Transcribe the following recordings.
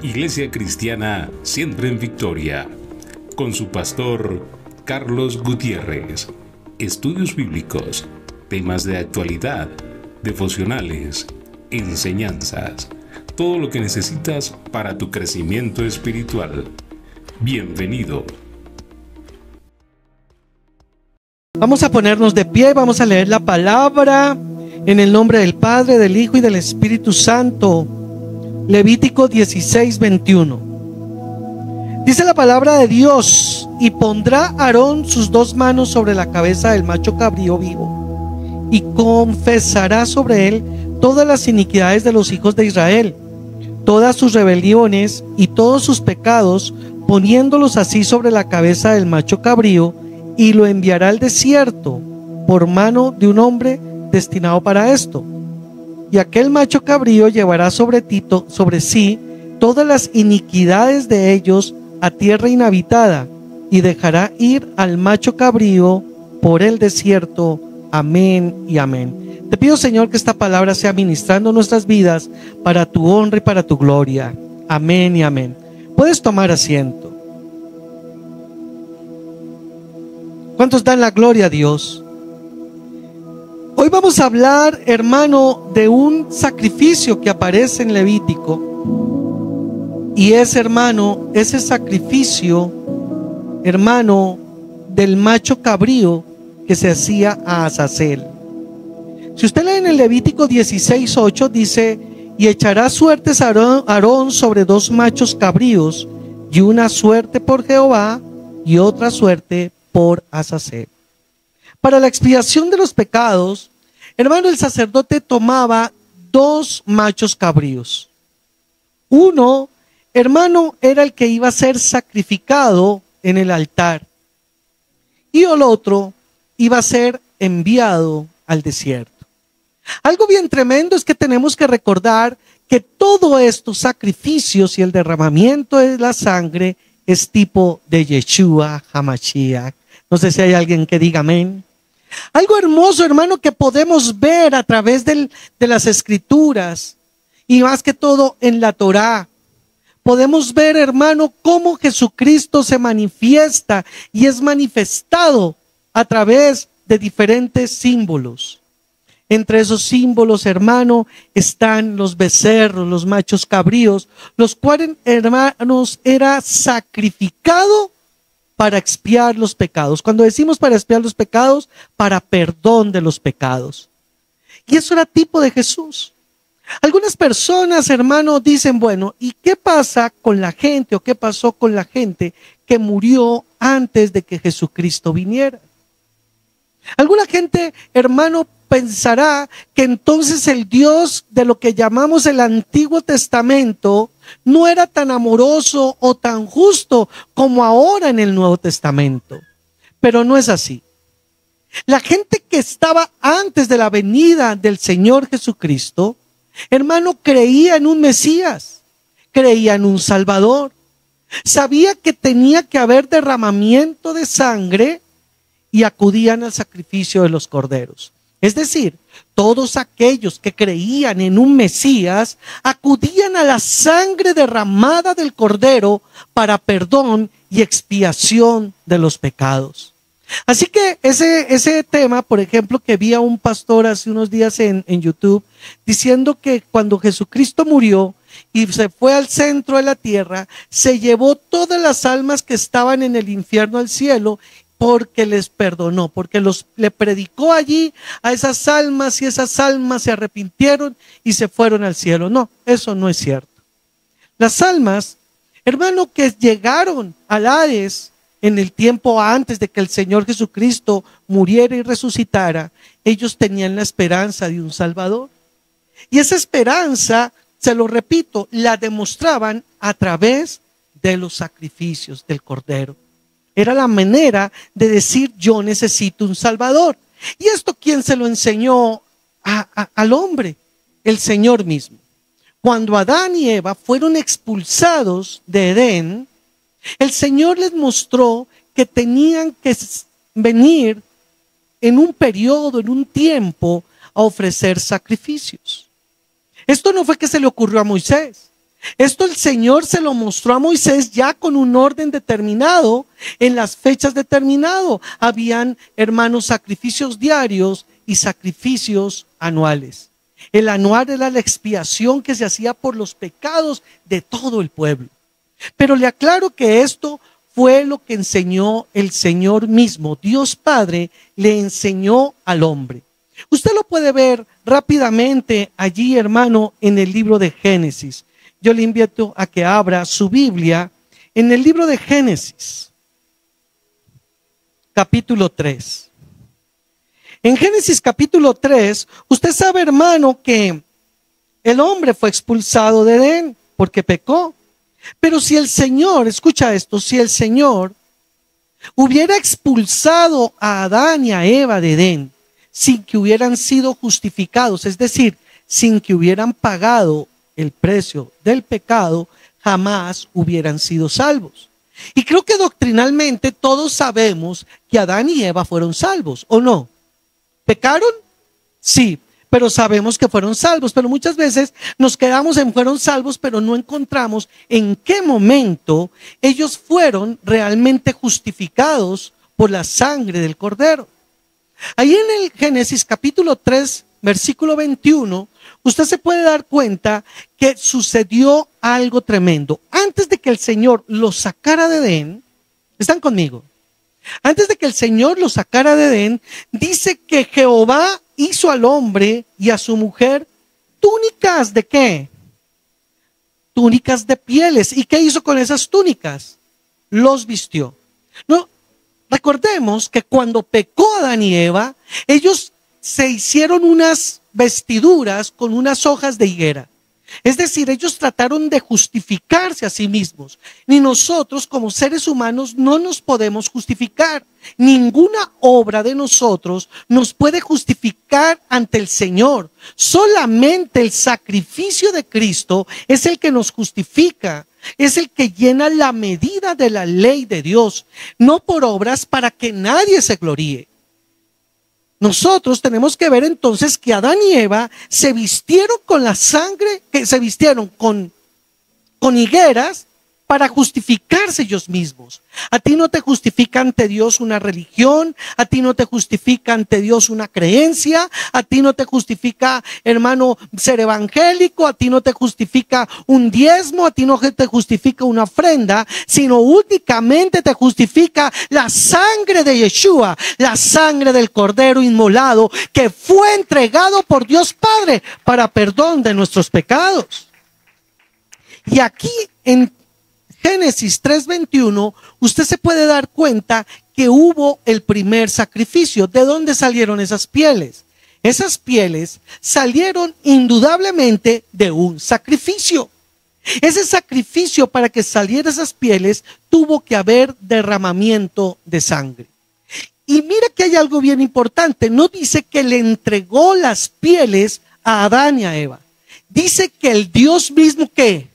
Iglesia Cristiana Siempre en Victoria, con su pastor Carlos Gutiérrez. Estudios bíblicos, temas de actualidad, devocionales, enseñanzas, todo lo que necesitas para tu crecimiento espiritual. Bienvenido. Vamos a ponernos de pie, vamos a leer la palabra en el nombre del Padre, del Hijo y del Espíritu Santo. Levítico 16:21. Dice la palabra de Dios: y pondrá Aarón sus dos manos sobre la cabeza del macho cabrío vivo, y confesará sobre él todas las iniquidades de los hijos de Israel, todas sus rebeliones y todos sus pecados, poniéndolos así sobre la cabeza del macho cabrío, y lo enviará al desierto por mano de un hombre destinado para esto. Y aquel macho cabrío llevará sobre sí todas las iniquidades de ellos a tierra inhabitada, y dejará ir al macho cabrío por el desierto. Amén y amén. Te pido, Señor, que esta palabra sea ministrando nuestras vidas para tu honra y para tu gloria. Amén y amén. Puedes tomar asiento. ¿Cuántos dan la gloria a Dios? Hoy vamos a hablar, hermano, de un sacrificio que aparece en Levítico. Y es, hermano, ese sacrificio, hermano, del macho cabrío que se hacía a Azazel. Si usted lee en el Levítico 16:8, dice: y echará suertes Aarón sobre dos machos cabríos, y una suerte por Jehová y otra suerte por Azazel. Para la expiación de los pecados, hermano, el sacerdote tomaba dos machos cabríos. Uno, hermano, era el que iba a ser sacrificado en el altar, y el otro iba a ser enviado al desierto. Algo bien tremendo es que tenemos que recordar que todos estos sacrificios y el derramamiento de la sangre es tipo de Yeshua HaMashiach. No sé si hay alguien que diga amén. Algo hermoso, hermano, que podemos ver a través de las escrituras, y más que todo en la Torá. Podemos ver, hermano, cómo Jesucristo se manifiesta y es manifestado a través de diferentes símbolos. Entre esos símbolos, hermano, están los becerros, los machos cabríos, los cuales, hermanos, era sacrificado para expiar los pecados. Cuando decimos para expiar los pecados, para perdón de los pecados. Y eso era tipo de Jesús. Algunas personas, hermano, dicen: bueno, ¿y qué pasa con la gente, o qué pasó con la gente que murió antes de que Jesucristo viniera? Alguna gente, hermano, pensará que entonces el Dios de lo que llamamos el Antiguo Testamento no era tan amoroso o tan justo como ahora en el Nuevo Testamento. Pero no es así. La gente que estaba antes de la venida del Señor Jesucristo, hermano, creía en un Mesías, creía en un Salvador, sabía que tenía que haber derramamiento de sangre y acudían al sacrificio de los corderos. Es decir, todos aquellos que creían en un Mesías acudían a la sangre derramada del Cordero para perdón y expiación de los pecados. Así que ese tema, por ejemplo, que vi a un pastor hace unos días en YouTube diciendo que cuando Jesucristo murió y se fue al centro de la tierra, se llevó todas las almas que estaban en el infierno al cielo, porque les perdonó, porque le predicó allí a esas almas, y esas almas se arrepintieron y se fueron al cielo. No, eso no es cierto. Las almas, hermano, que llegaron al Hades en el tiempo antes de que el Señor Jesucristo muriera y resucitara, ellos tenían la esperanza de un Salvador. Y esa esperanza, se lo repito, la demostraban a través de los sacrificios del Cordero. Era la manera de decir: yo necesito un Salvador. ¿Y esto quién se lo enseñó al hombre? El Señor mismo. Cuando Adán y Eva fueron expulsados de Edén, el Señor les mostró que tenían que venir en un periodo, en un tiempo, a ofrecer sacrificios. Esto no fue que se le ocurrió a Moisés. Esto el Señor se lo mostró a Moisés ya con un orden determinado, en las fechas determinadas. Habían, hermanos, sacrificios diarios y sacrificios anuales. El anual era la expiación que se hacía por los pecados de todo el pueblo. Pero le aclaro que esto fue lo que enseñó el Señor mismo. Dios Padre le enseñó al hombre. Usted lo puede ver rápidamente allí, hermano, en el libro de Génesis. Yo le invito a que abra su Biblia en el libro de Génesis, capítulo 3. En Génesis capítulo 3, usted sabe, hermano, que el hombre fue expulsado de Edén porque pecó. Pero si el Señor, escucha esto, si el Señor hubiera expulsado a Adán y a Eva de Edén sin que hubieran sido justificados, es decir, sin que hubieran pagado el precio del pecado, jamás hubieran sido salvos. Y creo que doctrinalmente todos sabemos que Adán y Eva fueron salvos, ¿o no? ¿Pecaron? Sí, pero sabemos que fueron salvos. Pero muchas veces nos quedamos en fueron salvos, pero no encontramos en qué momento ellos fueron realmente justificados por la sangre del Cordero. Ahí en el Génesis capítulo 3, versículo 21, usted se puede dar cuenta que sucedió algo tremendo. Antes de que el Señor los sacara de Edén, ¿están conmigo? Antes de que el Señor los sacara de Edén, dice que Jehová hizo al hombre y a su mujer túnicas ¿de qué? Túnicas de pieles. ¿Y qué hizo con esas túnicas? Los vistió. No, recordemos que cuando pecó Adán y Eva, ellos se hicieron unas vestiduras con unas hojas de higuera. Es decir, ellos trataron de justificarse a sí mismos. Ni nosotros como seres humanos no nos podemos justificar. Ninguna obra de nosotros nos puede justificar ante el Señor. Solamente el sacrificio de Cristo es el que nos justifica. Es el que llena la medida de la ley de Dios. No por obras para que nadie se gloríe. Nosotros tenemos que ver entonces que Adán y Eva se vistieron con la sangre, que se vistieron con higueras para justificarse ellos mismos. A ti no te justifica ante Dios una religión, a ti no te justifica ante Dios una creencia, a ti no te justifica, hermano, ser evangélico, a ti no te justifica un diezmo, a ti no te justifica una ofrenda, sino únicamente te justifica la sangre de Yeshua, la sangre del Cordero inmolado que fue entregado por Dios Padre para perdón de nuestros pecados. Y aquí en Génesis 3:21, usted se puede dar cuenta que hubo el primer sacrificio. ¿De dónde salieron esas pieles? Esas pieles salieron indudablemente de un sacrificio. Ese sacrificio, para que saliera esas pieles, tuvo que haber derramamiento de sangre. Y mira que hay algo bien importante. No dice que le entregó las pieles a Adán y a Eva. Dice que el Dios mismo, ¿qué?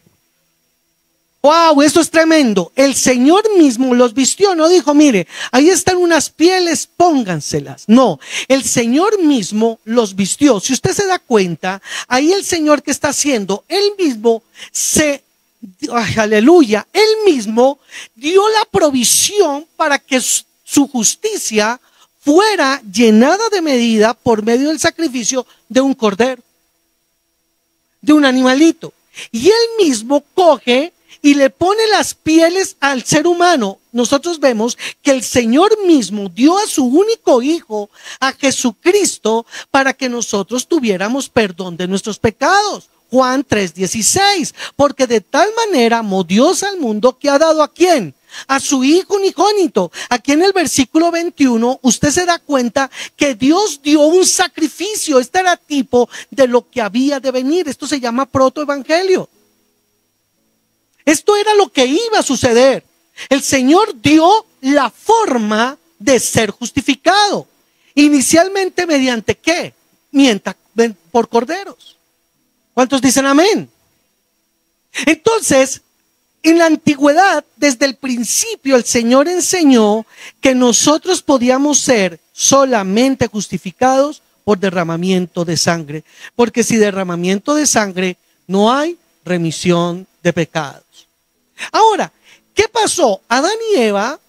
¡Wow! Esto es tremendo. El Señor mismo los vistió, no dijo, mire, ahí están unas pieles, pónganselas. No, el Señor mismo los vistió. Si usted se da cuenta, ahí el Señor que está haciendo, él mismo aleluya, él mismo dio la provisión para que su justicia fuera llenada de medida por medio del sacrificio de un cordero, de un animalito. Y él mismo coge y le pone las pieles al ser humano. Nosotros vemos que el Señor mismo dio a su único Hijo, a Jesucristo, para que nosotros tuviéramos perdón de nuestros pecados. Juan 3:16, porque de tal manera amó Dios al mundo que ha dado ¿a quién? A su Hijo unigénito. Aquí en el versículo 21 usted se da cuenta que Dios dio un sacrificio. Este era tipo de lo que había de venir. Esto se llama protoevangelio. Esto era lo que iba a suceder. El Señor dio la forma de ser justificado. Inicialmente mediante ¿qué? Por corderos. ¿Cuántos dicen amén? Entonces, en la antigüedad, desde el principio, el Señor enseñó que nosotros podíamos ser solamente justificados por derramamiento de sangre. Porque si derramamiento de sangre no hay, remisión de pecados. Ahora, ¿qué pasó? Adán y Eva,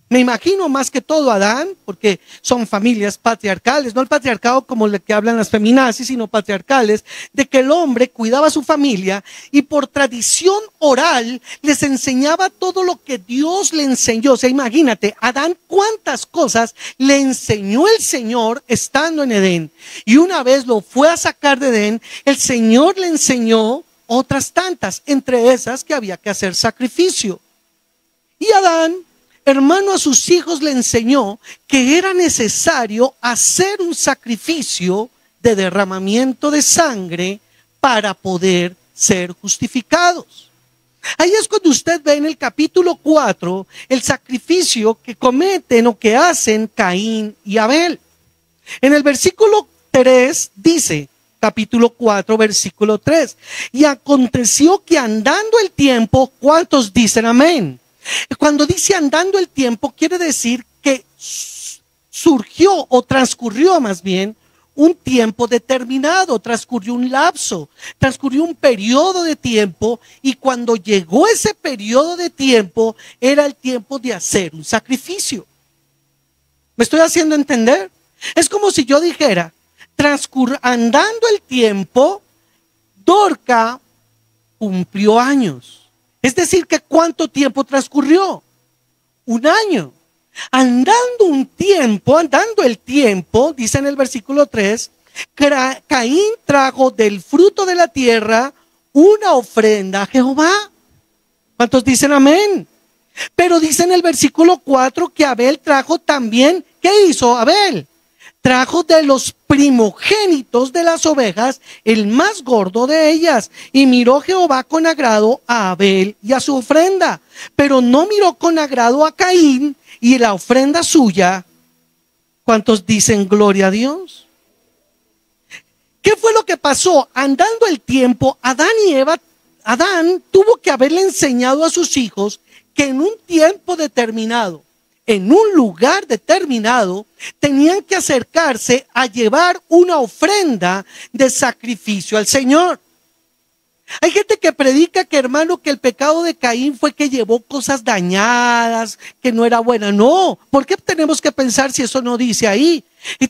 me imagino más que todo Adán, porque son familias patriarcales, no el patriarcado como el que hablan las feminazis, sino patriarcales, de que el hombre cuidaba a su familia y por tradición oral les enseñaba todo lo que Dios le enseñó. O sea, imagínate, Adán cuántas cosas le enseñó el Señor estando en Edén. Y una vez lo fue a sacar de Edén, el Señor le enseñó otras tantas, entre esas que había que hacer sacrificio. Y Adán, hermano, a sus hijos le enseñó que era necesario hacer un sacrificio de derramamiento de sangre para poder ser justificados. Ahí es cuando usted ve en el capítulo 4 el sacrificio que cometen o que hacen Caín y Abel. En el versículo 3 dice, capítulo 4, versículo 3, y aconteció que andando el tiempo, ¿cuántos dicen amén? Cuando dice andando el tiempo, quiere decir que surgió o transcurrió más bien un tiempo determinado, transcurrió un lapso, transcurrió un periodo de tiempo, y cuando llegó ese periodo de tiempo era el tiempo de hacer un sacrificio. ¿Me estoy haciendo entender? Es como si yo dijera, andando el tiempo, Dorca cumplió años. Es decir, que ¿cuánto tiempo transcurrió? Un año. Andando el tiempo, dice en el versículo 3, Caín trajo del fruto de la tierra una ofrenda a Jehová. ¿Cuántos dicen amén? Pero dice en el versículo 4 que Abel trajo también, ¿qué hizo Abel? Trajo de los primogénitos de las ovejas el más gordo de ellas, y miró Jehová con agrado a Abel y a su ofrenda, pero no miró con agrado a Caín y la ofrenda suya. ¿Cuántos dicen gloria a Dios? ¿Qué fue lo que pasó? Andando el tiempo, Adán tuvo que haberle enseñado a sus hijos que en un tiempo determinado, en un lugar determinado, tenían que acercarse a llevar una ofrenda de sacrificio al Señor. Hay gente que predica que, hermano, que el pecado de Caín fue que llevó cosas dañadas, que no era buena. No, ¿por qué tenemos que pensar si eso no dice ahí?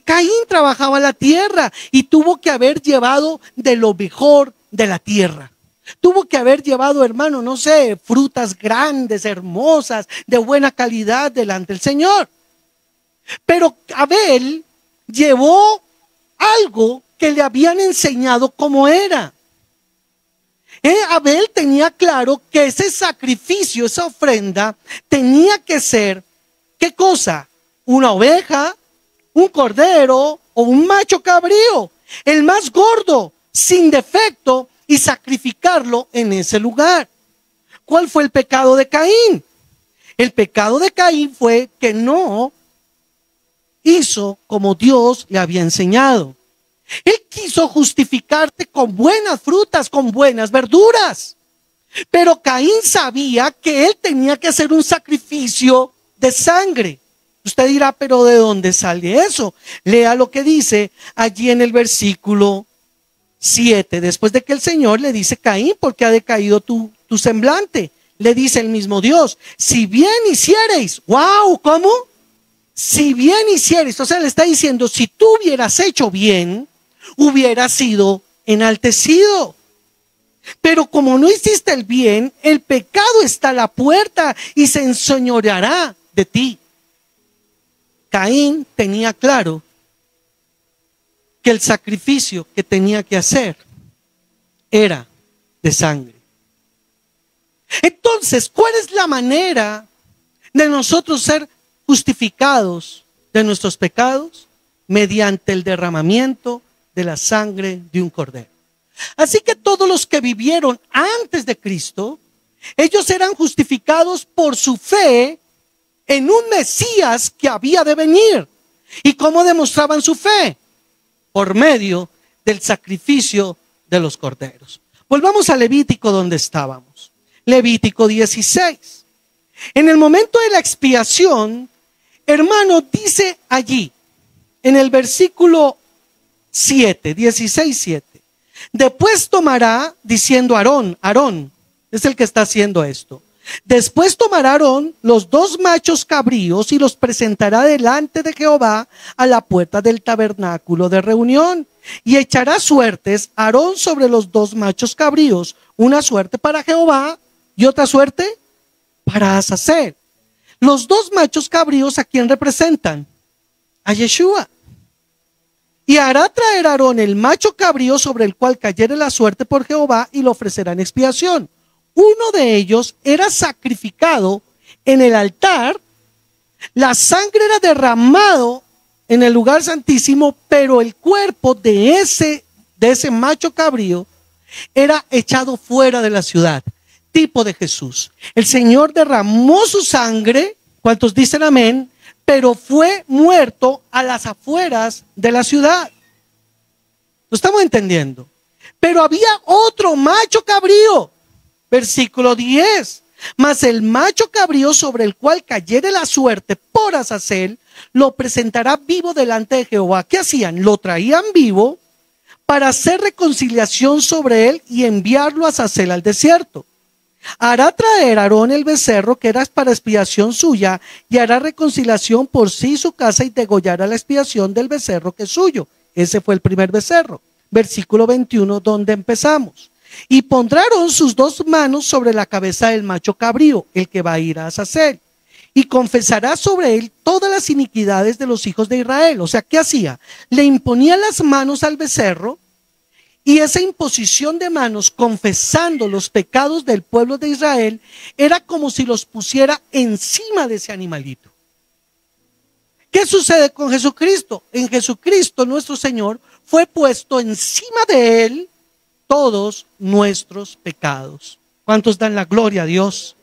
Caín trabajaba la tierra y tuvo que haber llevado de lo mejor de la tierra. Tuvo que haber llevado, hermano, no sé, frutas grandes, hermosas, de buena calidad delante del Señor. Pero Abel llevó algo que le habían enseñado cómo era. Abel tenía claro que ese sacrificio, esa ofrenda, tenía que ser, ¿qué cosa? Una oveja, un cordero o un macho cabrío, el más gordo, sin defecto, y sacrificarlo en ese lugar. ¿Cuál fue el pecado de Caín? El pecado de Caín fue que no hizo como Dios le había enseñado. Él quiso justificarte con buenas frutas, con buenas verduras. Pero Caín sabía que él tenía que hacer un sacrificio de sangre. Usted dirá, pero ¿de dónde sale eso? Lea lo que dice allí en el versículo 7, después de que el Señor le dice, Caín, ¿por qué ha decaído tu semblante? Le dice el mismo Dios, si bien hiciereis, wow, ¿cómo? Si bien hiciereis, o sea, le está diciendo, si tú hubieras hecho bien, hubieras sido enaltecido. Pero como no hiciste el bien, el pecado está a la puerta y se enseñoreará de ti. Caín tenía claro que el sacrificio que tenía que hacer era de sangre. Entonces, ¿cuál es la manera de nosotros ser justificados de nuestros pecados? Mediante el derramamiento de la sangre de un cordero. Así que todos los que vivieron antes de Cristo, ellos eran justificados por su fe en un Mesías que había de venir. ¿Y cómo demostraban su fe? Por medio del sacrificio de los corderos. Volvamos a Levítico donde estábamos. Levítico 16. En el momento de la expiación, hermano, dice allí, en el versículo 7, 16:7, Después tomará, diciendo Aarón, Aarón es el que está haciendo esto. Después tomará Aarón los 2 machos cabríos y los presentará delante de Jehová a la puerta del tabernáculo de reunión. Y echará suertes Aarón sobre los 2 machos cabríos, una suerte para Jehová y otra suerte para Azazel. Los 2 machos cabríos, ¿a quién representan? A Yeshua. Y hará traer Aarón el macho cabrío sobre el cual cayere la suerte por Jehová y lo ofrecerá en expiación. Uno de ellos era sacrificado en el altar, la sangre era derramado en el lugar santísimo, pero el cuerpo de ese macho cabrío era echado fuera de la ciudad, tipo de Jesús. El Señor derramó su sangre, ¿cuántos dicen amén? Pero fue muerto a las afueras de la ciudad. ¿Lo estamos entendiendo? Pero había otro macho cabrío. Versículo 10. Mas el macho cabrío sobre el cual cayere la suerte por Azazel, lo presentará vivo delante de Jehová. ¿Qué hacían? Lo traían vivo para hacer reconciliación sobre él y enviarlo a Azazel al desierto. Hará traer Aarón el becerro que era para expiación suya y hará reconciliación por sí y su casa y degollará la expiación del becerro que es suyo. Ese fue el primer becerro. Versículo 21, donde empezamos. Y pondrá Aarón sus 2 manos sobre la cabeza del macho cabrío, el que va a ir a Azazel, y confesará sobre él todas las iniquidades de los hijos de Israel. O sea, ¿qué hacía? Le imponía las manos al becerro, y esa imposición de manos confesando los pecados del pueblo de Israel era como si los pusiera encima de ese animalito. ¿Qué sucede con Jesucristo? En Jesucristo nuestro Señor fue puesto encima de él todos nuestros pecados. ¿Cuántos dan la gloria a Dios?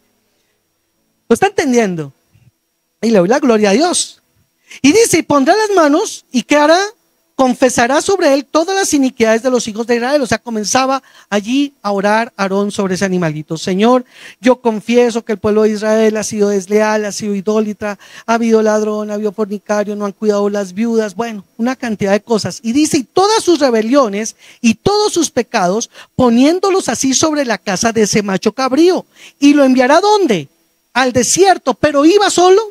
¿Lo está entendiendo? Y le doy la gloria a Dios. Y dice, y pondrá las manos, ¿y qué hará? Confesará sobre él todas las iniquidades de los hijos de Israel. O sea, comenzaba allí a orar Aarón sobre ese animalito. Señor, yo confieso que el pueblo de Israel ha sido desleal, ha sido idólatra, ha habido ladrón, ha habido fornicario, no han cuidado las viudas, bueno, una cantidad de cosas. Y dice, y todas sus rebeliones y todos sus pecados, poniéndolos así sobre la casa de ese macho cabrío. ¿Y lo enviará dónde? Al desierto. ¿Pero iba solo?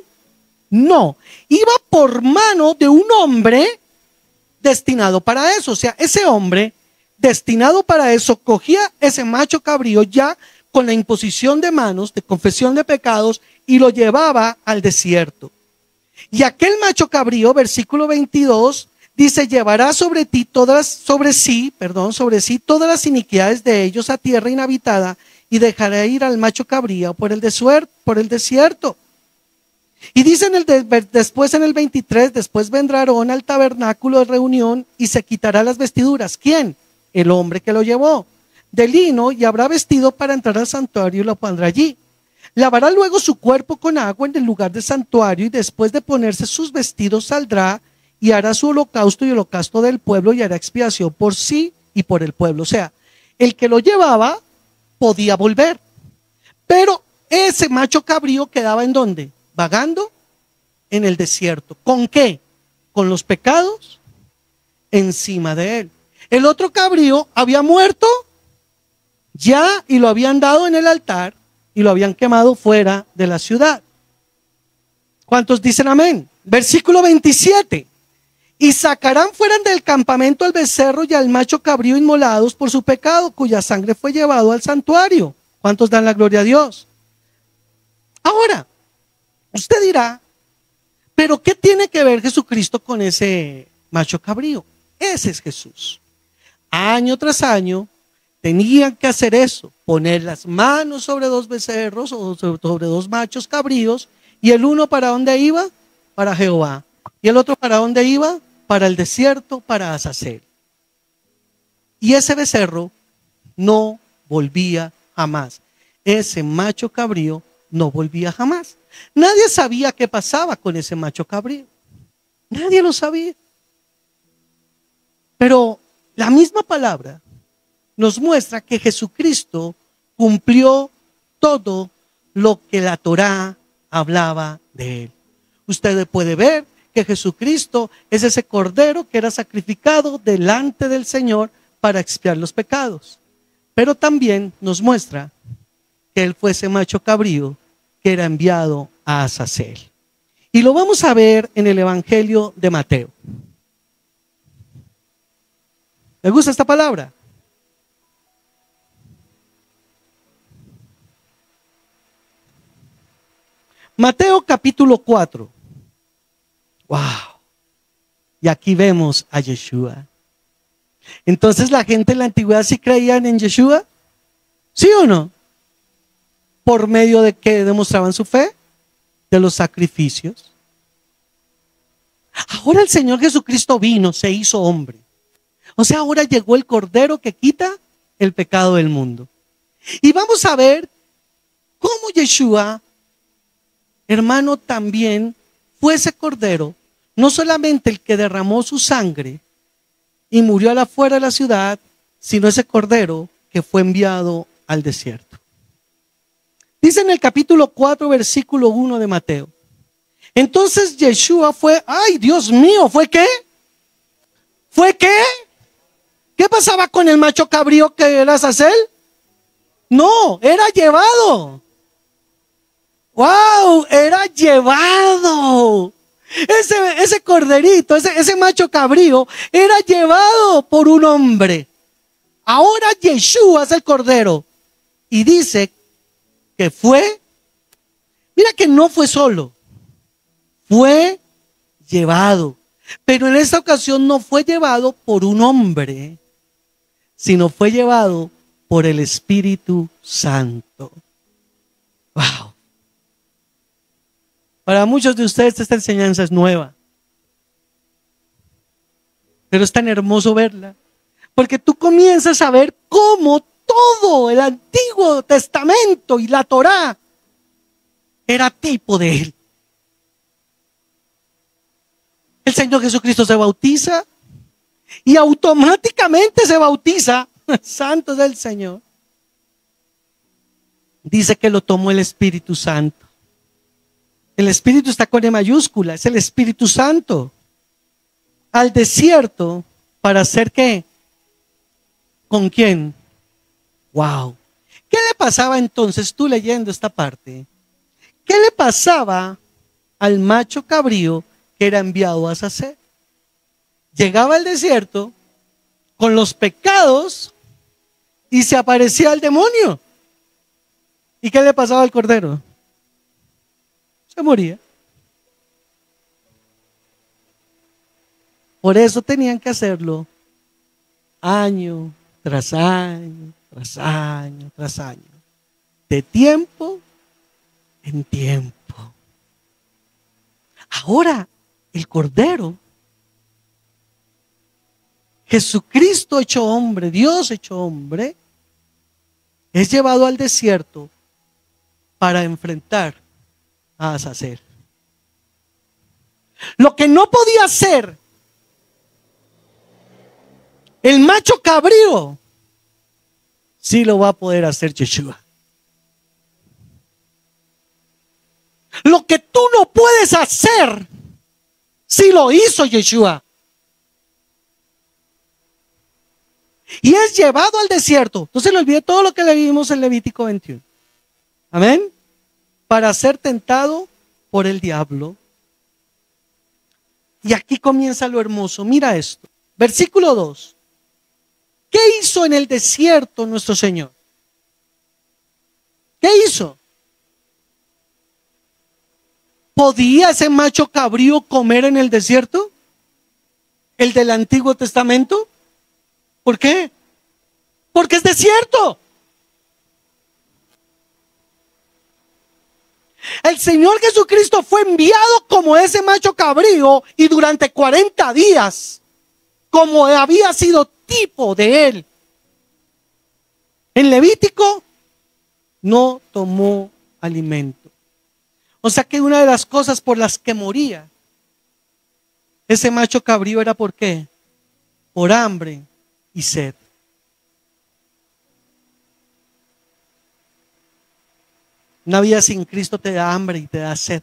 No, iba por mano de un hombre destinado para eso. O sea, ese hombre destinado para eso cogía ese macho cabrío ya con la imposición de manos, de confesión de pecados, y lo llevaba al desierto. Y aquel macho cabrío, versículo 22, dice, llevará sobre sí todas las iniquidades de ellos a tierra inhabitada y dejará ir al macho cabrío por el desierto. Y dice después en el 23, después vendrá Aarón al tabernáculo de reunión y se quitará las vestiduras. ¿Quién? El hombre que lo llevó, de lino, y habrá vestido para entrar al santuario y lo pondrá allí. Lavará luego su cuerpo con agua en el lugar del santuario y después de ponerse sus vestidos saldrá y hará su holocausto y holocausto del pueblo y hará expiación por sí y por el pueblo. O sea, el que lo llevaba podía volver, pero ese macho cabrío quedaba ¿en dónde? Vagando en el desierto. ¿Con qué? Con los pecados encima de él. El otro cabrío había muerto ya y lo habían dado en el altar y lo habían quemado fuera de la ciudad. ¿Cuántos dicen amén? Versículo 27. Y sacarán fuera del campamento al becerro y al macho cabrío inmolados por su pecado, cuya sangre fue llevado al santuario. ¿Cuántos dan la gloria a Dios? Ahora, usted dirá, ¿pero qué tiene que ver Jesucristo con ese macho cabrío? Ese es Jesús. Año tras año tenían que hacer eso, poner las manos sobre 2 becerros o sobre 2 machos cabríos, y el uno ¿para dónde iba? Para Jehová. Y el otro ¿para dónde iba? Para el desierto, para Azazel. Y ese becerro no volvía jamás. Ese macho cabrío no volvía jamás. Nadie sabía qué pasaba con ese macho cabrío. Nadie lo sabía. Pero la misma palabra nos muestra que Jesucristo cumplió todo lo que la Torá hablaba de él. Usted puede ver que Jesucristo es ese cordero que era sacrificado delante del Señor para expiar los pecados. Pero también nos muestra que él fue ese macho cabrío que era enviado a Azazel. Y lo vamos a ver en el Evangelio de Mateo. ¿Me gusta esta palabra? Mateo capítulo 4. ¡Wow! Y aquí vemos a Yeshua. Entonces, ¿la gente en la antigüedad sí creían en Yeshua? ¿Sí o no? ¿Por medio de qué demostraban su fe? De los sacrificios. Ahora el Señor Jesucristo vino, se hizo hombre. O sea, ahora llegó el Cordero que quita el pecado del mundo. Y vamos a ver cómo Yeshua, hermano, también fue ese Cordero, no solamente el que derramó su sangre y murió a la afuera de la ciudad, sino ese Cordero que fue enviado al desierto. Dice en el capítulo 4, versículo 1 de Mateo. Entonces Yeshua fue, ¡ay, Dios mío! ¿Fue qué? ¿Fue qué? ¿Qué pasaba con el macho cabrío que era Azazel? No, era llevado. ¡Wow! Era llevado. Ese corderito, ese macho cabrío, era llevado por un hombre. Ahora Yeshua es el cordero. Y dice que fue, mira que no fue solo, fue llevado. Pero en esta ocasión no fue llevado por un hombre, sino fue llevado por el Espíritu Santo. ¡Wow! Para muchos de ustedes esta enseñanza es nueva, pero es tan hermoso verla, porque tú comienzas a ver cómo todo el Antiguo Testamento y la Torá era tipo de él. El Señor Jesucristo se bautiza y automáticamente se bautiza. Santo es el Señor. Dice que lo tomó el Espíritu Santo. El Espíritu está con E mayúscula, es el Espíritu Santo. Al desierto, ¿para hacer qué? ¿Con quién? Wow. ¿Qué le pasaba entonces, tú leyendo esta parte? ¿Qué le pasaba al macho cabrío que era enviado a Azazel? Llegaba al desierto con los pecados y se aparecía el demonio. ¿Y qué le pasaba al cordero? Se moría. Por eso tenían que hacerlo año tras año, tras año, tras año. De tiempo en tiempo. Ahora, el Cordero, Jesucristo hecho hombre, Dios hecho hombre, es llevado al desierto para enfrentar a Azazel. Lo que no podía hacer el macho cabrío, sí lo va a poder hacer Yeshua. Lo que tú no puedes hacer, sí lo hizo Yeshua. Y es llevado al desierto. No se le olvide todo lo que le vimos en Levítico 21. Amén. Para ser tentado por el diablo. Y aquí comienza lo hermoso. Mira esto. Versículo 2. ¿Qué hizo en el desierto nuestro Señor? ¿Qué hizo? ¿Podía ese macho cabrío comer en el desierto? ¿El del Antiguo Testamento? ¿Por qué? Porque es desierto. El Señor Jesucristo fue enviado como ese macho cabrío y durante 40 días, como había sido tipo de él. En Levítico no tomó alimento. O sea que una de las cosas por las que moría ese macho cabrío era ¿por qué? Por hambre y sed. Una vida sin Cristo te da hambre y te da sed.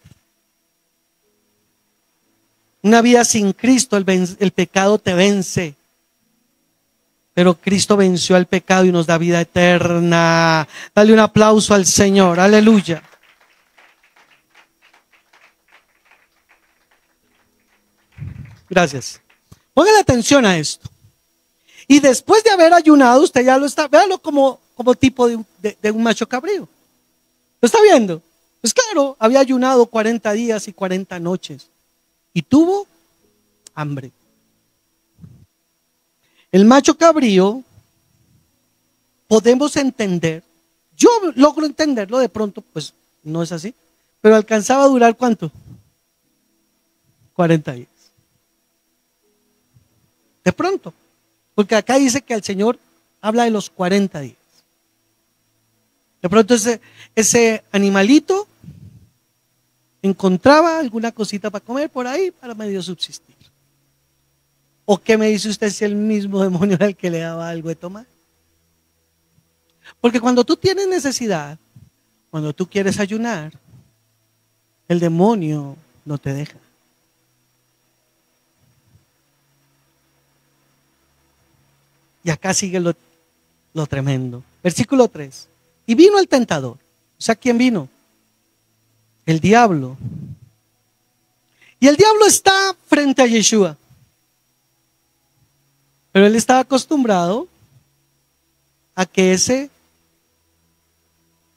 Una vida sin Cristo el pecado te vence. Pero Cristo venció al pecado y nos da vida eterna. Dale un aplauso al Señor. Aleluya. Gracias. Póngale atención a esto. Y después de haber ayunado, usted ya lo está, véalo como tipo de un macho cabrío. ¿Lo está viendo? Pues claro, había ayunado 40 días y 40 noches. Y tuvo hambre. El macho cabrío, podemos entender, yo logro entenderlo, de pronto pues no es así, pero alcanzaba a durar ¿cuánto? 40 días. De pronto, porque acá dice que el Señor habla de los 40 días. De pronto ese animalito encontraba alguna cosita para comer por ahí para medio subsistir. ¿O qué me dice usted si el mismo demonio era el que le daba algo de tomar? Porque cuando tú tienes necesidad, cuando tú quieres ayunar, el demonio no te deja. Y acá sigue lo tremendo. Versículo 3. Y vino el tentador. O sea, ¿quién vino? El diablo. Y el diablo está frente a Yeshua. Pero él estaba acostumbrado a que ese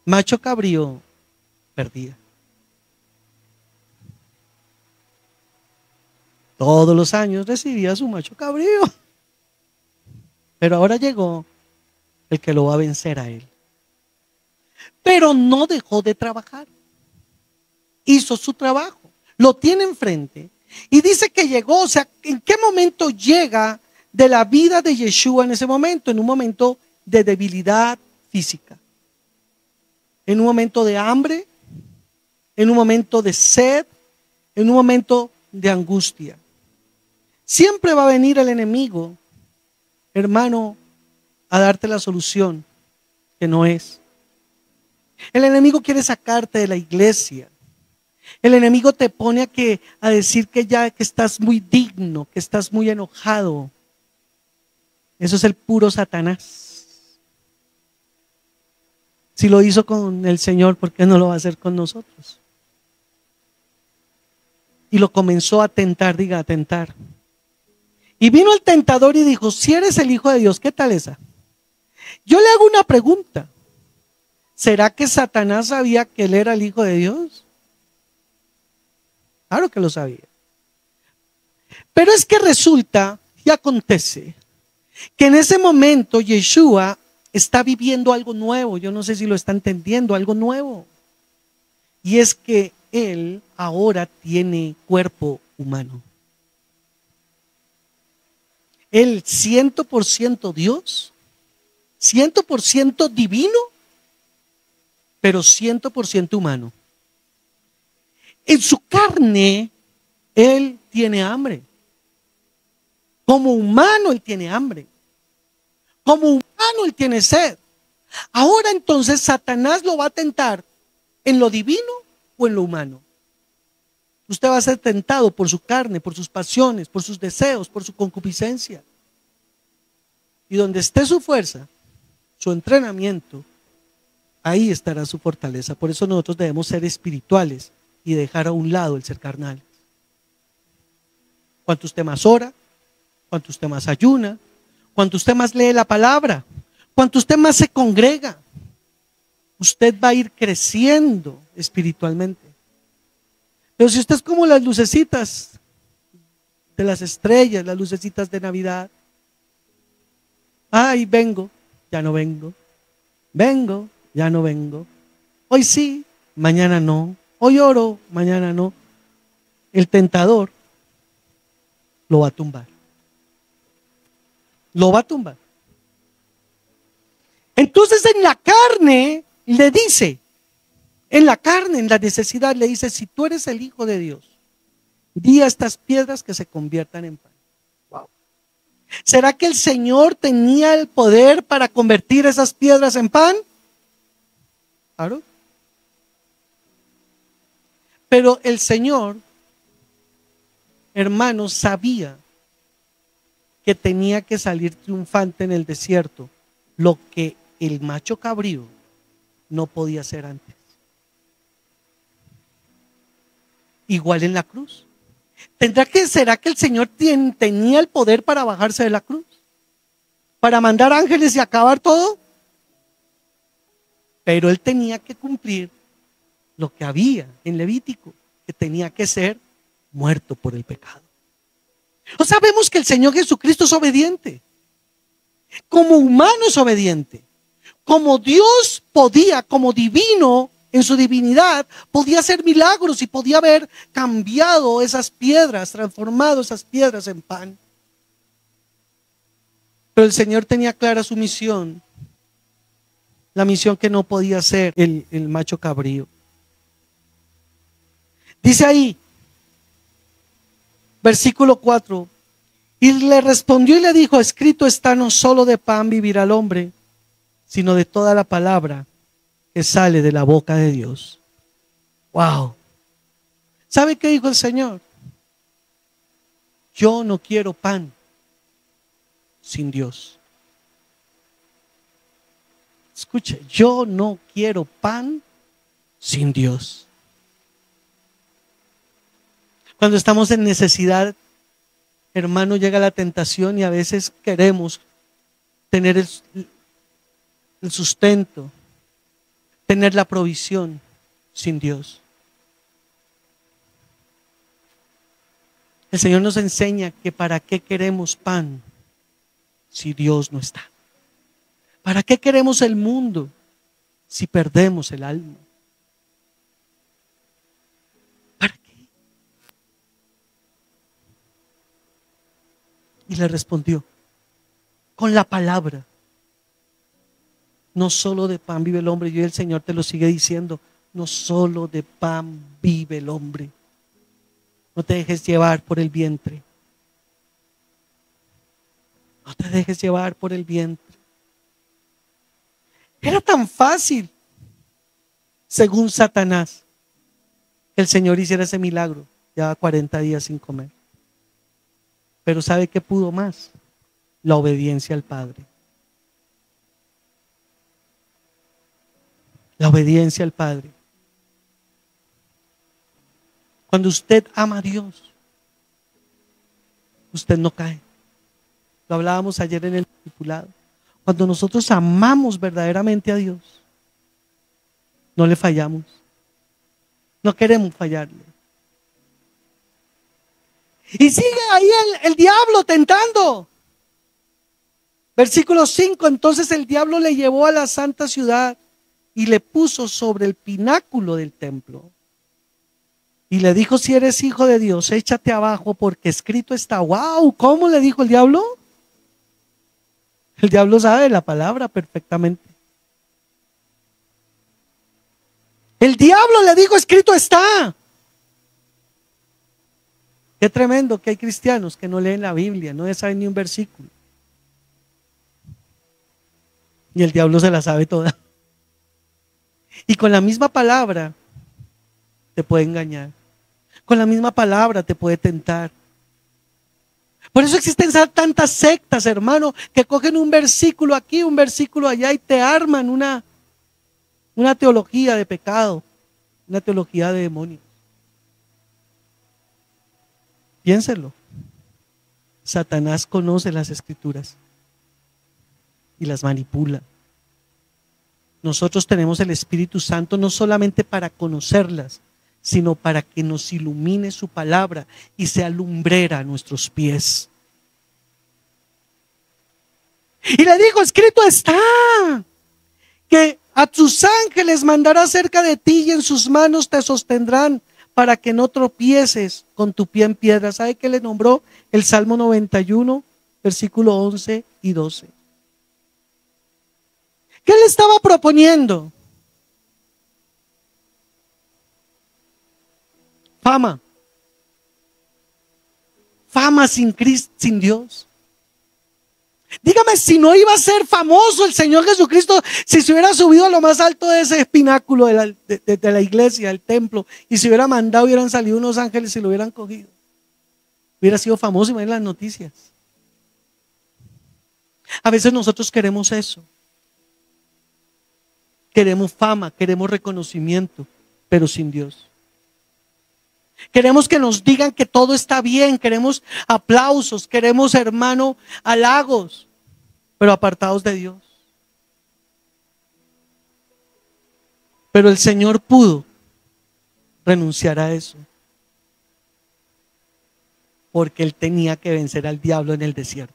macho cabrío perdía. Todos los años recibía su macho cabrío. Pero ahora llegó el que lo va a vencer a él. Pero no dejó de trabajar. Hizo su trabajo. Lo tiene enfrente. Y dice que llegó, o sea, ¿en qué momento llega de la vida de Yeshua en ese momento? En un momento de debilidad física. En un momento de hambre. En un momento de sed. En un momento de angustia. Siempre va a venir el enemigo, hermano, a darte la solución que no es. El enemigo quiere sacarte de la iglesia. El enemigo te pone a decir que estás muy digno, que estás muy enojado. Eso es el puro Satanás. Si lo hizo con el Señor, ¿por qué no lo va a hacer con nosotros? Y lo comenzó a tentar, diga, a tentar. Y vino el tentador y dijo, si eres el Hijo de Dios, ¿qué tal esa? Yo le hago una pregunta. ¿Será que Satanás sabía que él era el Hijo de Dios? Claro que lo sabía. Pero es que resulta y acontece que en ese momento Yeshua está viviendo algo nuevo. Yo no sé si lo está entendiendo, algo nuevo. Y es que él ahora tiene cuerpo humano. Él 100% Dios, 100% divino, pero 100% humano. En su carne, él tiene hambre. Como humano, él tiene hambre. Como humano, él tiene sed. Ahora entonces, Satanás lo va a tentar en lo divino o en lo humano. Usted va a ser tentado por su carne, por sus pasiones, por sus deseos, por su concupiscencia. Y donde esté su fuerza, su entrenamiento, ahí estará su fortaleza. Por eso nosotros debemos ser espirituales y dejar a un lado el ser carnal. Cuanto usted más ora, cuanto usted más ayuna, cuanto usted más lee la palabra, cuanto usted más se congrega, usted va a ir creciendo espiritualmente. Pero si usted es como las lucecitas de las estrellas, las lucecitas de Navidad, ay, vengo, ya no vengo, vengo, ya no vengo, hoy sí, mañana no, hoy oro, mañana no, el tentador lo va a tumbar. Lo va a tumbar. Entonces en la carne le dice, en la carne, en la necesidad le dice, si tú eres el Hijo de Dios, di a estas piedras que se conviertan en pan. Wow. ¿Será que el Señor tenía el poder para convertir esas piedras en pan? Claro. Pero el Señor, hermanos, sabía que tenía que salir triunfante en el desierto, lo que el macho cabrío no podía hacer antes. Igual en la cruz. ¿Será que el Señor tenía el poder para bajarse de la cruz? ¿Para mandar ángeles y acabar todo? Pero Él tenía que cumplir lo que había en Levítico, que tenía que ser muerto por el pecado. O sea, vemos que el Señor Jesucristo es obediente. Como humano es obediente. Como Dios podía, como divino, en su divinidad, podía hacer milagros y podía haber cambiado esas piedras, transformado esas piedras en pan. Pero el Señor tenía clara su misión. La misión que no podía hacer el macho cabrío. Dice ahí, versículo 4, y le respondió y le dijo, escrito está, no solo de pan vivirá el hombre, sino de toda la palabra que sale de la boca de Dios. Wow. ¿Sabe qué dijo el Señor? Yo no quiero pan sin Dios. Escuche, yo no quiero pan sin Dios. Cuando estamos en necesidad, hermano, llega la tentación y a veces queremos tener el sustento, tener la provisión sin Dios. El Señor nos enseña que para qué queremos pan si Dios no está. ¿Para qué queremos el mundo si perdemos el alma? ¿Para qué? Y le respondió, con la palabra. No solo de pan vive el hombre, y el Señor te lo sigue diciendo, no solo de pan vive el hombre. No te dejes llevar por el vientre. No te dejes llevar por el vientre. Era tan fácil, según Satanás, que el Señor hiciera ese milagro. Llevaba 40 días sin comer. Pero ¿sabe qué pudo más? La obediencia al Padre. La obediencia al Padre. Cuando usted ama a Dios, usted no cae. Lo hablábamos ayer en el discipulado. Cuando nosotros amamos verdaderamente a Dios, no le fallamos. No queremos fallarle. Y sigue ahí el diablo tentando. Versículo 5, entonces el diablo le llevó a la santa ciudad y le puso sobre el pináculo del templo. Y le dijo, si eres hijo de Dios, échate abajo porque escrito está. ¡Wow! ¿Cómo le dijo el diablo? El diablo sabe la palabra perfectamente. El diablo le dijo, escrito está. Qué tremendo que hay cristianos que no leen la Biblia, no saben ni un versículo. Y el diablo se la sabe toda. Y con la misma palabra te puede engañar. Con la misma palabra te puede tentar. Por eso existen tantas sectas, hermano, que cogen un versículo aquí, un versículo allá y te arman una teología de pecado, una teología de demonios. Piénselo. Satanás conoce las escrituras y las manipula. Nosotros tenemos el Espíritu Santo no solamente para conocerlas, sino para que nos ilumine su palabra y sea lumbrera a nuestros pies. Y le dijo, escrito está, que a tus ángeles mandará cerca de ti y en sus manos te sostendrán para que no tropieces con tu pie en piedra. ¿Sabe qué le nombró? El Salmo 91, versículo 11 y 12. ¿Qué le estaba proponiendo? Fama. Fama sin Cristo, sin Dios. Dígame si no iba a ser famoso el Señor Jesucristo si se hubiera subido a lo más alto de ese pináculo de la iglesia, del templo, y se hubiera mandado, hubieran salido unos ángeles y lo hubieran cogido. Hubiera sido famoso, imagínate las noticias. A veces nosotros queremos eso. Queremos fama, queremos reconocimiento, pero sin Dios. Queremos que nos digan que todo está bien, queremos aplausos, queremos, hermano, halagos, pero apartados de Dios. Pero el Señor pudo renunciar a eso, porque Él tenía que vencer al diablo en el desierto.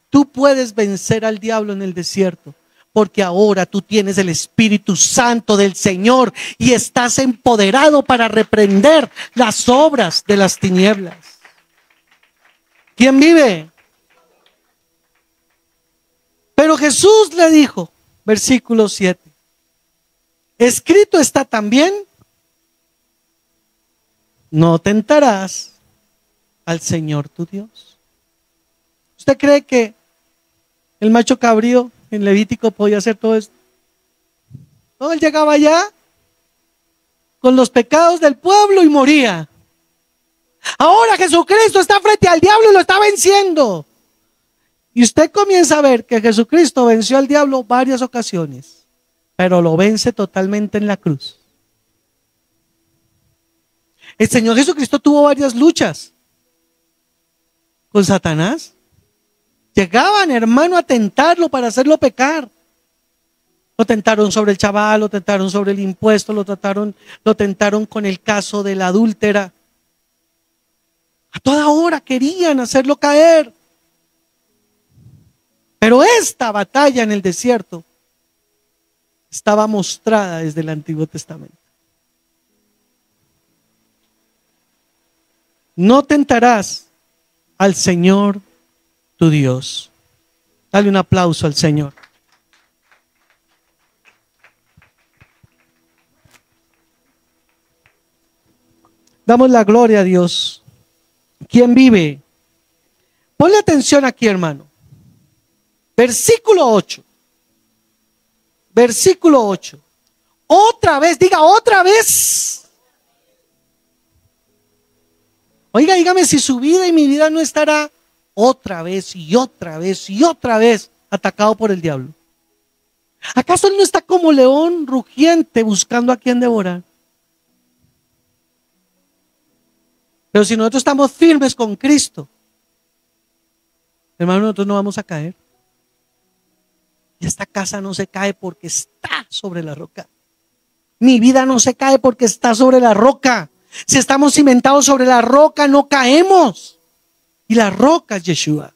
Tú puedes vencer al diablo en el desierto, porque ahora tú tienes el Espíritu Santo del Señor y estás empoderado para reprender las obras de las tinieblas. ¿Quién vive? Pero Jesús le dijo, versículo 7, escrito está también, no tentarás al Señor tu Dios. ¿Usted cree que el macho cabrío en Levítico podía hacer todo esto? No, él llegaba allá con los pecados del pueblo y moría. Ahora Jesucristo está frente al diablo y lo está venciendo. Y usted comienza a ver que Jesucristo venció al diablo varias ocasiones, pero lo vence totalmente en la cruz. El Señor Jesucristo tuvo varias luchas con Satanás. Llegaban, hermano, a tentarlo para hacerlo pecar. Lo tentaron sobre el chaval, lo tentaron sobre el impuesto, lo tentaron con el caso de la adúltera. A toda hora querían hacerlo caer. Pero esta batalla en el desierto estaba mostrada desde el Antiguo Testamento. No tentarás al Señor tu Dios. Dale un aplauso al Señor. Damos la gloria a Dios. ¿Quién vive? Ponle atención aquí, hermano. Versículo 8. Versículo 8. Otra vez, diga otra vez. Oiga, dígame si su vida y mi vida no estará otra vez y otra vez y otra vez atacado por el diablo. ¿Acaso él no está como león rugiente buscando a quien devorar? Pero si nosotros estamos firmes con Cristo, hermano, nosotros no vamos a caer. Y esta casa no se cae porque está sobre la roca. Mi vida no se cae porque está sobre la roca. Si estamos cimentados sobre la roca, no caemos. Y la roca es Yeshua.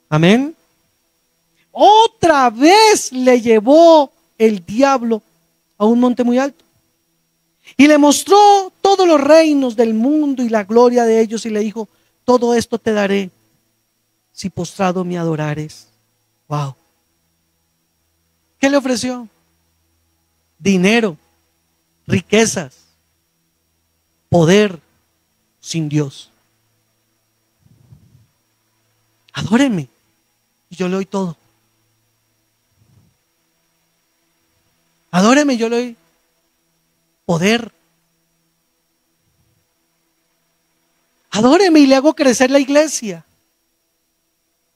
Amén. Otra vez le llevó el diablo a un monte muy alto. Y le mostró todos los reinos del mundo y la gloria de ellos. Y le dijo, todo esto te daré si postrado me adorares. Wow. ¿Qué le ofreció? Dinero, riquezas, poder sin Dios. Adóreme y yo le doy todo. Adóreme y yo le doy poder. Adóreme y le hago crecer la iglesia.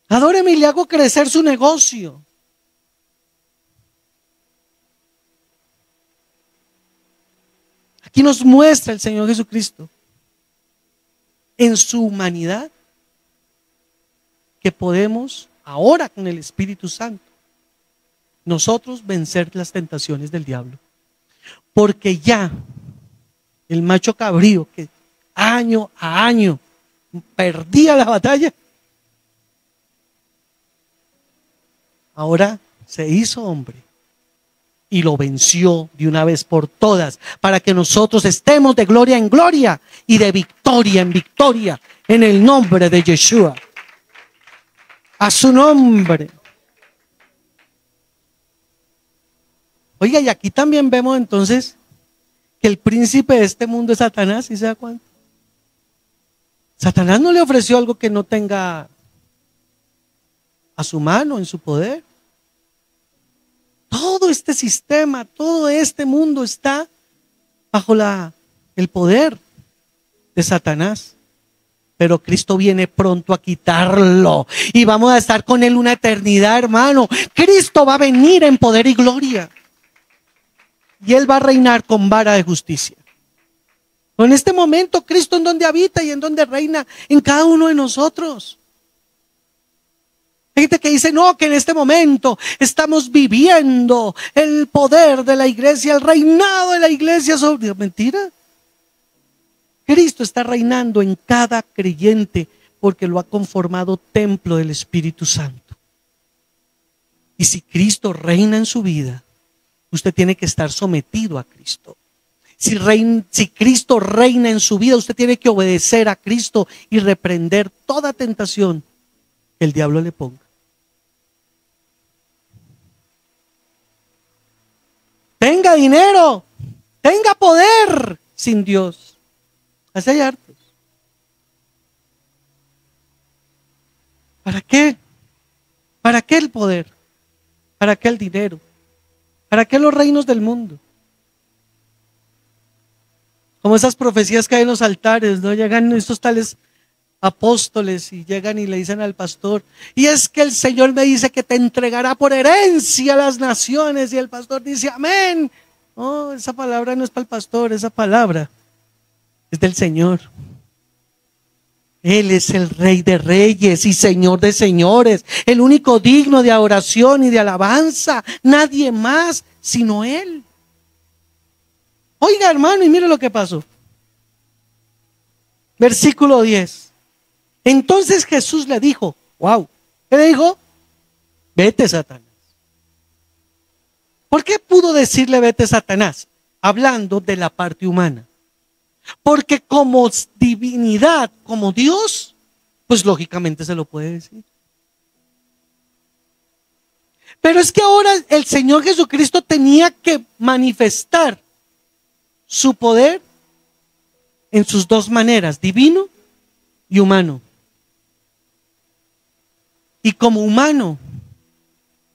Adóreme y le hago crecer su negocio. Aquí nos muestra el Señor Jesucristo en su humanidad que podemos ahora con el Espíritu Santo nosotros vencer las tentaciones del diablo. Porque ya el macho cabrío que año a año perdía la batalla, ahora se hizo hombre y lo venció de una vez por todas, para que nosotros estemos de gloria en gloria y de victoria en victoria, en el nombre de Yeshua. A su nombre. Oiga, y aquí también vemos entonces que el príncipe de este mundo es Satanás, ¿sí se da cuenta? Satanás no le ofreció algo que no tenga a su mano, en su poder. Todo este sistema, todo este mundo está bajo el poder de Satanás. pero Cristo viene pronto a quitarlo y vamos a estar con Él una eternidad, hermano. Cristo va a venir en poder y gloria y Él va a reinar con vara de justicia. En este momento, Cristo en donde habita y en donde reina en cada uno de nosotros. Hay gente que dice, no, que en este momento estamos viviendo el poder de la iglesia, el reinado de la iglesia sobre... Mentira. Cristo está reinando en cada creyente porque lo ha conformado templo del Espíritu Santo. Y si Cristo reina en su vida, usted tiene que estar sometido a Cristo. Si Cristo reina en su vida, usted tiene que obedecer a Cristo y reprender toda tentación que el diablo le ponga. Tenga dinero, tenga poder sin Dios. Así hay hartos. ¿Para qué? ¿Para qué el poder? ¿Para qué el dinero? ¿Para qué los reinos del mundo? Como esas profecías que hay en los altares, ¿no? Llegan estos tales apóstoles y llegan y le dicen al pastor, y es que el Señor me dice que te entregará por herencia a las naciones, y el pastor dice, amén. No, esa palabra no es para el pastor, esa palabra es del Señor. Él es el Rey de reyes y Señor de señores, el único digno de adoración y de alabanza, nadie más sino Él. Oiga, hermano, y mire lo que pasó. Versículo 10. Entonces Jesús le dijo, wow, ¿qué le dijo? Vete, Satanás. ¿Por qué pudo decirle vete, Satanás? Hablando de la parte humana. Porque como divinidad, como Dios, pues lógicamente se lo puede decir. Pero es que ahora el Señor Jesucristo tenía que manifestar su poder en sus dos maneras, divino y humano. Y como humano,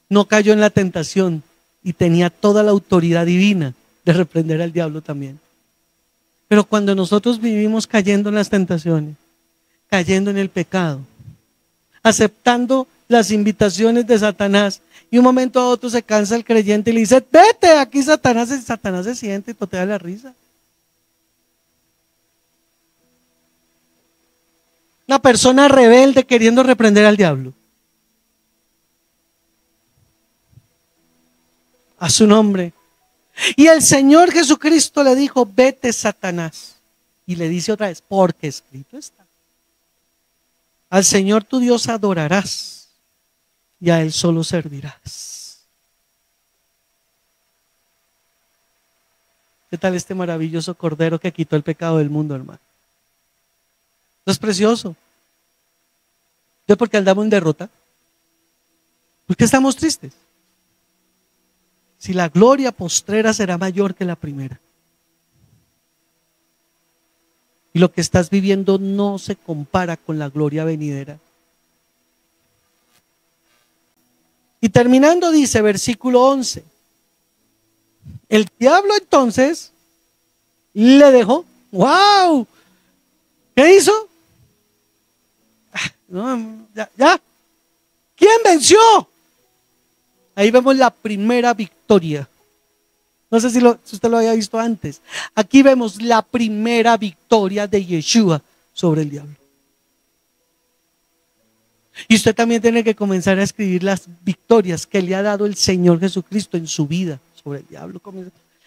no cayó en la tentación y tenía toda la autoridad divina de reprender al diablo también. Pero cuando nosotros vivimos cayendo en las tentaciones, cayendo en el pecado, aceptando las invitaciones de Satanás, y un momento a otro se cansa el creyente y le dice, vete aquí, Satanás, y Satanás se siente y totea la risa. Una persona rebelde queriendo reprender al diablo. A su nombre. Y el Señor Jesucristo le dijo, vete, Satanás. Y le dice otra vez, porque escrito está. Al Señor tu Dios adorarás y a Él solo servirás. ¿Qué tal este maravilloso Cordero que quitó el pecado del mundo, hermano? Eso es precioso. ¿De por qué andamos en derrota? ¿Por qué estamos tristes? Si la gloria postrera será mayor que la primera. Y lo que estás viviendo no se compara con la gloria venidera. Y terminando dice, versículo 11. El diablo entonces le dejó. ¡Wow! ¿Qué hizo? No, ya. ¿Quién venció? Ahí vemos la primera victoria. No sé si usted lo había visto antes. Aquí vemos la primera victoria de Yeshua sobre el diablo. Y usted también tiene que comenzar a escribir las victorias que le ha dado el Señor Jesucristo en su vida sobre el diablo.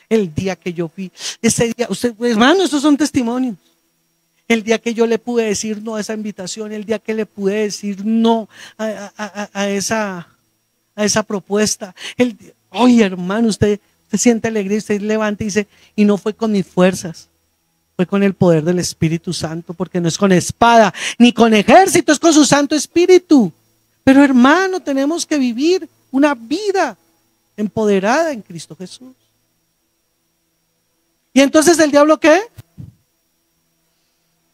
El día que yo fui, ese día, usted, hermano, estos son testimonios. El día que yo le pude decir no a esa invitación, el día que le pude decir no a esa propuesta. Oye, hermano, usted siente alegría, usted levanta y dice, y no fue con mis fuerzas, fue con el poder del Espíritu Santo, porque no es con espada, ni con ejército, es con su Santo Espíritu. Pero hermano, tenemos que vivir una vida empoderada en Cristo Jesús. ¿Y entonces el diablo qué?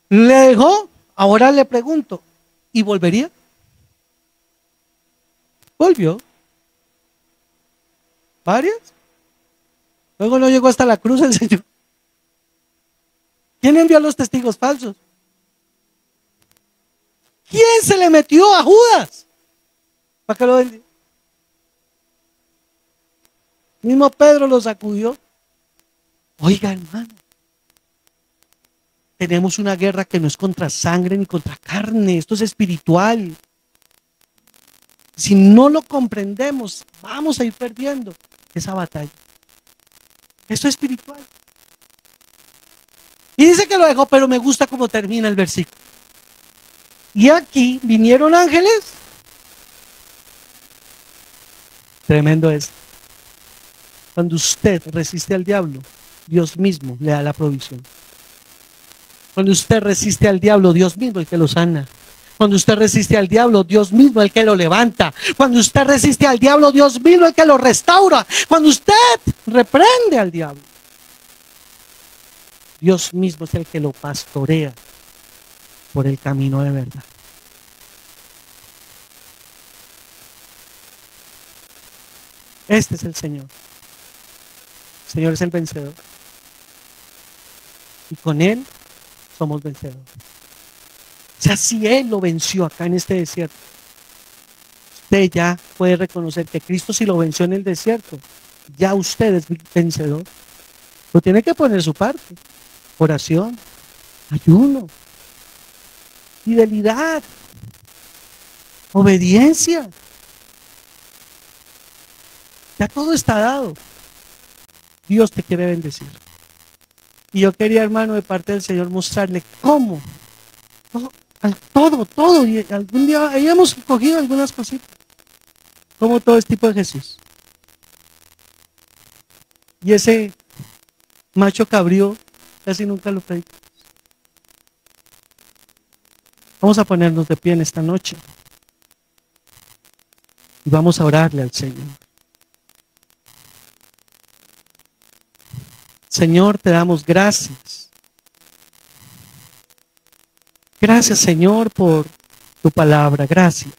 Le dejó. Ahora le pregunto, ¿y volvería? Volvió. ¿Varias? Luego no llegó hasta la cruz el Señor. ¿Quién envió a los testigos falsos? ¿Quién se le metió a Judas para que lo vendiera? Mismo Pedro lo sacudió. Oiga, hermano, tenemos una guerra que no es contra sangre ni contra carne, esto es espiritual. Si no lo comprendemos, vamos a ir perdiendo esa batalla. Esto es espiritual. Y dice que lo dejó, pero me gusta cómo termina el versículo. Y aquí vinieron ángeles. Tremendo es. Cuando usted resiste al diablo, Dios mismo le da la provisión. Cuando usted resiste al diablo, Dios mismo es el que lo sana. Cuando usted resiste al diablo, Dios mismo es el que lo levanta. Cuando usted resiste al diablo, Dios mismo es el que lo restaura. Cuando usted reprende al diablo, Dios mismo es el que lo pastorea por el camino de verdad. Este es el Señor. El Señor es el vencedor. Y con Él somos vencedores. O sea, si Él lo venció acá en este desierto, usted ya puede reconocer que Cristo, si lo venció en el desierto, ya usted es vencedor. Pero tiene que poner su parte. Oración, ayuno, fidelidad, obediencia. Ya todo está dado. Dios te quiere bendecir. Y yo quería, hermano, de parte del Señor mostrarle cómo todo, y algún día habíamos cogido algunas cositas, como todo es tipo de Jesús. Y ese macho cabrío casi nunca lo predicamos. Vamos a ponernos de pie en esta noche y vamos a orarle al Señor. Señor, te damos gracias. Gracias, Señor, por tu palabra. Gracias.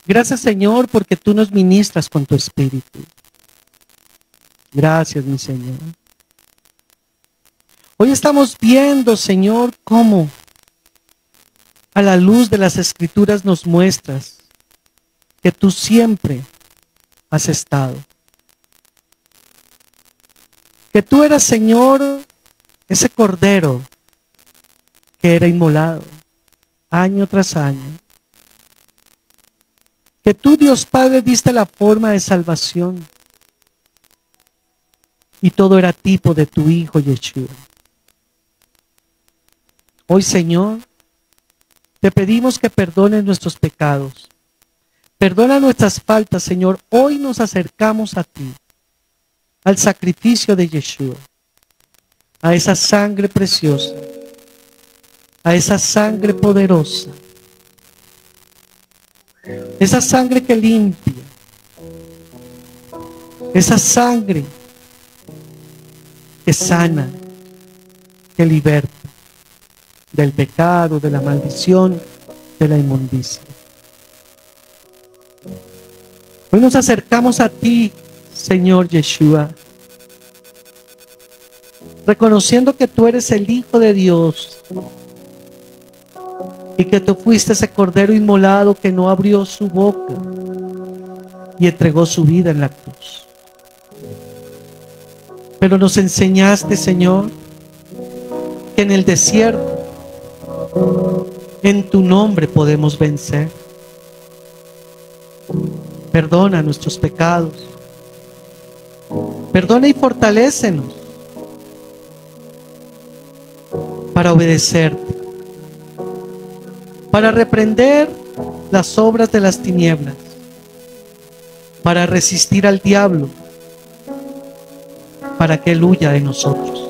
Gracias, Señor, porque tú nos ministras con tu espíritu. Gracias, mi Señor. Hoy estamos viendo, Señor, cómo a la luz de las Escrituras nos muestras que tú siempre has estado. Que tú eras, Señor, ese cordero que era inmolado año tras año. Que tú, Dios Padre, diste la forma de salvación. Y todo era tipo de tu Hijo Yeshua. Hoy, Señor, te pedimos que perdones nuestros pecados. Perdona nuestras faltas, Señor. Hoy nos acercamos a ti, al sacrificio de Yeshua, a esa sangre preciosa, a esa sangre poderosa, esa sangre que limpia, esa sangre que sana, que liberta del pecado, de la maldición, de la inmundicia. Hoy nos acercamos a ti, Señor Yeshua, reconociendo que tú eres el Hijo de Dios y que tú fuiste ese cordero inmolado que no abrió su boca y entregó su vida en la cruz. Pero nos enseñaste, Señor, que en el desierto, en tu nombre podemos vencer. Perdona nuestros pecados. Perdona y fortalécenos para obedecerte, para reprender las obras de las tinieblas, para resistir al diablo, para que él huya de nosotros.